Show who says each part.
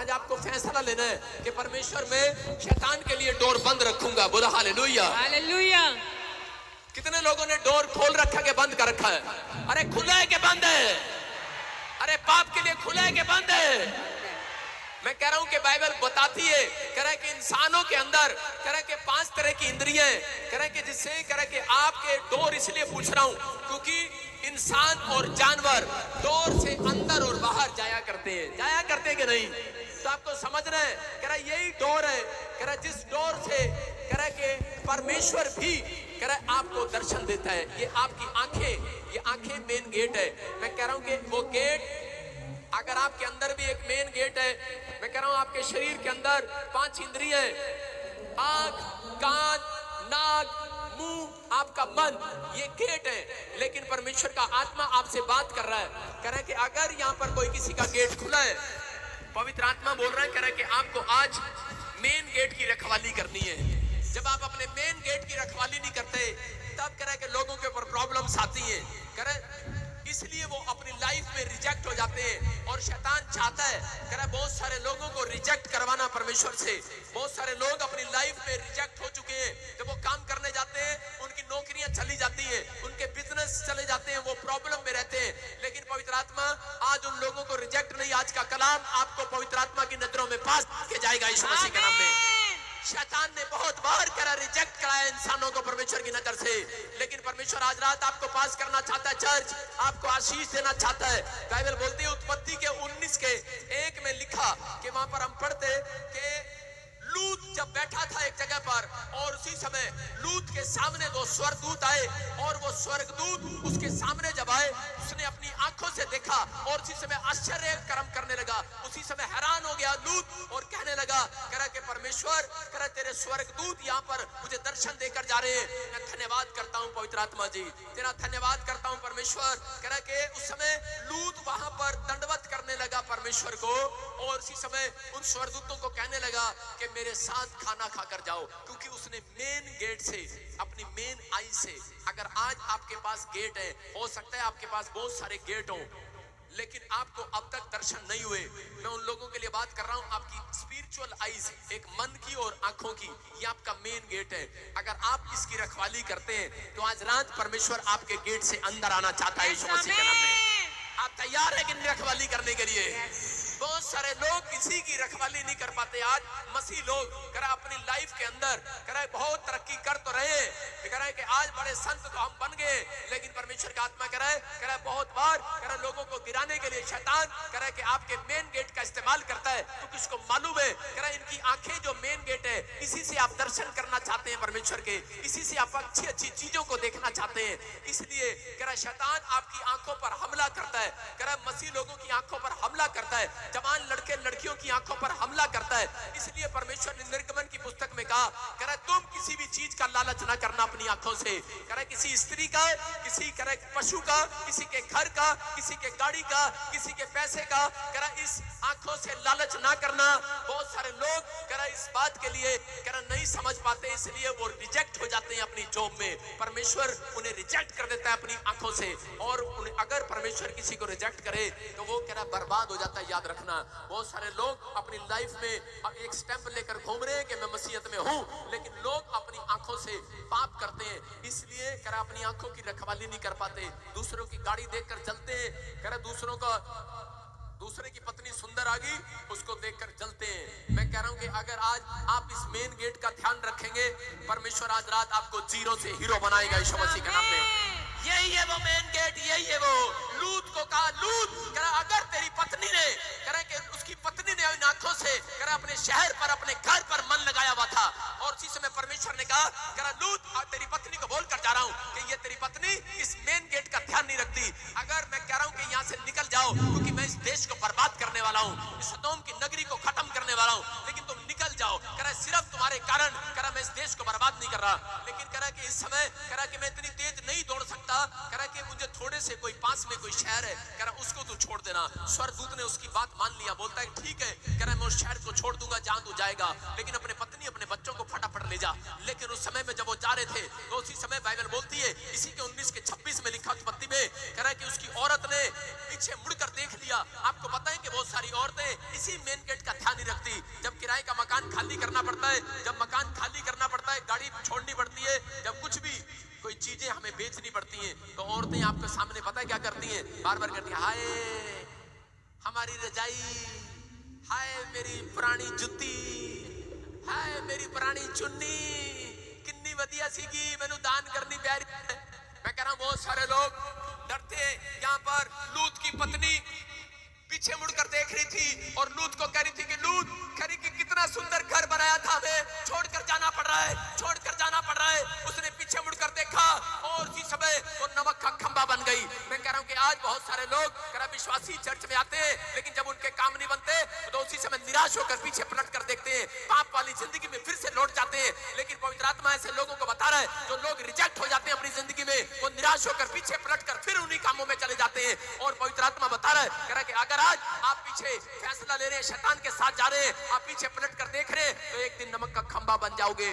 Speaker 1: आज आपको फैसला लेना है कि परमेश्वर मैं शैतान के लिए डोर बंद रखूंगा। बोला हालेलुया।
Speaker 2: हालेलुया।
Speaker 1: कितने लोगों ने डोर खोल रखा के बंद कर रखा है? अरे खुला है के बंद है? अरे पाप के लिए खुला है के बंद है? मैं कह रहा हूं कि बाइबल बताती है, कह रहा है कि इंसानों के अंदर कह रहा है कि 5 तरह की इंद्रियां हैं, कह रहा है कि जिससे कह रहा है कि आपके डोर इसलिए पूछ रहा हूं क्योंकि इंसान और जानवर डोर से अंदर और बाहर जाया करते हैं कि नहीं? तो आपको समझना है, कह रहा है यही डोर है, कह रहा है जिस डोर से कह रहा है कि परमेश्वर भी कह रहा है आपको दर्शन देता है। ये आपकी आंखें, ये आंखें मेन गेट है। मैं कह रहा हूं कि वो गेट, अगर आपके अंदर भी एक मेन गेट है, मैं कह रहा हूं आपके शरीर के अंदर 5 इंद्रियां हैं, आंख, कान, नाक, मुंह, आपका मन, ये गेट है। लेकिन परमेश्वर का आत्मा आपसे बात कर रहा है, कह रहा है कि अगर यहां पर कोई किसी का गेट खुला है, पवित्र आत्मा बोल रहा है, कह रहा है कि आपको आज मेन गेट की रखवाली करनी है। जब आप अपने मेन गेट की रखवाली नहीं करते, तब कह रहा है कि लोगों के ऊपर प्रॉब्लम्स आती हैं। कह रहा है इसलिए वो अपनी लाइफ में रिजेक्ट हो जाते हैं। और शैतान चाहता है, कह रहा है बहुत सारे लोगों को रिजेक्ट करवाना परमेश्वर से। बहुत सारे लोग अपनी लाइफ में रिजेक्ट हो चुके हैं। जब वो काम करने जाते हैं, उनकी नौकरियां चली जाती हैं, उनके बिजनेस चले जाते हैं, वो प्रॉब्लम में रहते हैं। लेकिन पवित्र आत्मा आज उन लोगों को रिजेक्ट नहीं, आज का कलाम आपको पवित्र आत्मा की नजरों में पास के जाएगा यीशु मसीह के नाम में। शैतान ने बहुत बार करा रिजेक्ट कराया इंसानों को परमेश्वर की नजर से, लेकिन परमेश्वर आज रात आपको पास करना चाहता है। चर्च आपको आशीष देना चाहता है। बाइबल बोलती है उत्पत्ति के 19 के 1 में लिखा कि वहां पर हम पढ़ते कि लूत जब बैठा था एक जगह पर, और उसी समय लूत के सामने 2 स्वर्गदूत आए, और वो स्वर्गदूत उसके सामने जब आए, उसने अपनी आंखों से देखा और उसी समय आश्चर्य कर्म करने लगा। उसी समय हैरान हो गया लूत और कहने लगा, कह रहा कि परमेश्वर, कह रहा तेरे स्वर्गदूत यहाँ पर मुझे दर्शन देकर जा रहे हैं। मैं धन्यवाद करता हूँ पवित्र आत्मा जी, तेरा धन्यवाद करता हूँ परमेश्वर। कह रहा कि उस समय लूत वहां पर दंडवत करने लगा परमेश्वर को, और उसी समय उन स्वर्गदूतों को कहने लगा कि मेरे साथ खाना खाकर जाओ, क्योंकि उसने मेन गेट से, अपनी मेन आई से, अगर आज आपके पास गेट है, हो सकता है आपके पास बहुत सारे गेट हो, लेकिन आपको अब तक दर्शन नहीं हुए। मैं उन लोगों के लिए बात कर रहा हूं, आपकी स्पिरिचुअल आईज, एक मन की और आंखों की, ये आपका मेन गेट है। अगर आप इसकी रखवाली करते हैं तो आज रात परमेश्वर आपके गेट से अंदर आना चाहता है यीशु मसीह के नाम में। आप तैयार है कि रखवाली करने के लिए? बहुत सारे लोग किसी की रखवाली नहीं कर पाते। आज मसीह लोग कह अपनी लाइफ के अंदर कह बहुत तरक्की कर तो रहे हैं, कह रहे कि आज बड़े संत तो हम बन गए, लेकिन परमेश्वर का आत्मा कह रहा है बहुत बार कह लोगों को गिराने के लिए शैतान कह रहा है कि आपके मेन गेट का इस्तेमाल करता है, क्योंकि उसको मालूम है कह रहा इनकी आंखें जो मेन गेट है, इसी से आप दर्शन करना चाहते हैं परमेश्वर के, इसी से आप अच्छी अच्छी चीजों को देखना चाहते हैं। इसलिए कह रहा शैतान आपकी आंखों पर हमला करता है, कह रहा मसीह लोगों की आंखों पर हमला करता है, जवान लड़के लड़कियों की आंखों पर हमला करता है। इसलिए परमेश्वर ने निर्गमन की पुस्तक में कहा, कह रहा तुम किसी भी चीज का लालच ना करना अपनी आंखों से, कह रहा किसी स्त्री का, किसी कह रहा पशु का, किसी के घर का, किसी के गाड़ी का, किसी के पैसे का, कह रहा इस आंखों से लालच ना करना। बहुत सारे लोग कह रहा इस बात के लिए कह रहा नहीं समझ पाते, इसलिए वो रिजेक्ट हो जाते हैं अपनी जॉब में। परमेश्वर उन्हें रिजेक्ट कर देता है अपनी आंखों से, और अगर परमेश्वर किसी को रिजेक्ट करे तो वो कह रहा बर्बाद हो जाता है। याद रखना, बहुत सारे लोग अपनी लाइफ में एक स्टैंप लेकर घूम रहे हैं कि मैं मसीहत में हूं, लेकिन लोग अपनी आंखों से पाप करते हैं, इसलिए कह रहा अपनी आंखों की रखवाली नहीं कर पाते। दूसरों की गाड़ी देखकर चलते हैं, कह रहा दूसरे की पत्नी सुंदर आ गई उसको देखकर जलते हैं। मैं कह रहा हूं कि अगर आज आप इस मेन गेट का ध्यान रखेंगे, परमेश्वर आज रात आपको जीरो से हीरो बनाएगा यीशु मसीह के नाम में। यही है वो मेन गेट, यही है वो। लूत को कहा, लूत कह रहा अगर तेरी पत्नी ने कह रहा कि उसकी पत्नी ने इन आंखों से कह रहा अपने शहर पर, अपने घर पर मन लगाया हुआ था, और उसी समय परमेश्वर ने कहा, कह रहा लूत तेरी पत्नी को बोल कर जा रहा हूं कि ये तेरी पत्नी इस मेन गेट का ध्यान नहीं रखती। अगर मैं कह रहा हूं कि यहां से निकल जाओ, क्योंकि मैं इस देश को बर्बाद करने वाला हूं, इस सदोम की नगरी को खत्म करने वाला हूं, लेकिन तुम निकल जाओ। कह रहा सिर्फ तुम्हारे कारण कह रहा मैं इस देश को बर्बाद नहीं कर रहा, लेकिन कह रहा कि इस समय कह रहा कि मैं इतनी तेज नहीं दौड़ सकता, कह रहा कि मुझे थोड़े से कोई पास में कोई शहर है, कह रहा उसको तू छोड़ देना। स्वर्गदूत ने उसकी बात मान लिया, बोलता है ठीक है, कह रहा मैं उस शहर को छोड़ दूंगा जहां तू जाएगा, लेकिन अपने पत्नी अपने बच्चों को फटाफट ले जा। लेकिन उस समय में जब वो जा रहे थे तो उसी समय बाइबल बोलती है, इसी के 19 के 26 में लिखा उत्पत्ति में, कह रहा है कि उसकी औरत ने पीछे मुड़कर देख लिया। आपको पता है कि बहुत सारी औरतें इसी मेन गेट का ध्यान नहीं रखती। जब किराए का मकान खाली करना पड़ता है, जब मकान खाली करना पड़ता है, गाड़ी छोड़नी पड़ती है, जब कुछ भी कोई चीजें हमें बेचनी पड़ती हैं, तो औरतें आपके सामने पता है क्या करती हैं? बार बार करती हैं, हाय हमारी रजाई, हाय मेरी पुरानी जुत्ती, हाय मेरी पुरानी चुन्नी, कितनी वधिया सीगी, मैनू दान करनी प्यारी। मैं कह रहा हूं बहुत सारे लोग डरते। यहाँ पर लूत की पत्नी पीछे मुड़कर देख रही थी और लूत को कह रही थी कि लूत, कह रही कि कितना सुंदर घर बनाया था, हमें छोड़कर जाना पड़ रहा है, छोड़कर जाना पड़ रहा है। उसने पीछे मुड़कर देखा और उसी समय वो नमक का खंबा बन गई। मैं कह रहा हूं कि आज बहुत सारे लोग करा विश्वासी चर्च में आते हैं, लेकिन जब उनके काम नहीं बनते तो उसी समय निराश होकर पीछे पलट कर देखते हैं, पाप वाली जिंदगी में फिर से लौट जाते हैं। लेकिन पवित्र आत्मा ऐसे लोगों को बता रहा है, जो लोग रिजेक्ट हो जाते हैं अपनी जिंदगी में, वो निराश होकर पीछे पलट कर फिर उन्हीं कामों में चले जाते हैं। और पवित्र आत्मा बता रहा है, कह रहा है कि अगर आज आप पीछे फैसला ले रहे हैं, शैतान के साथ जा रहे हैं, आप पीछे पलट कर देख रहे हैं, तो एक दिन नमक का खंबा बन जाओगे।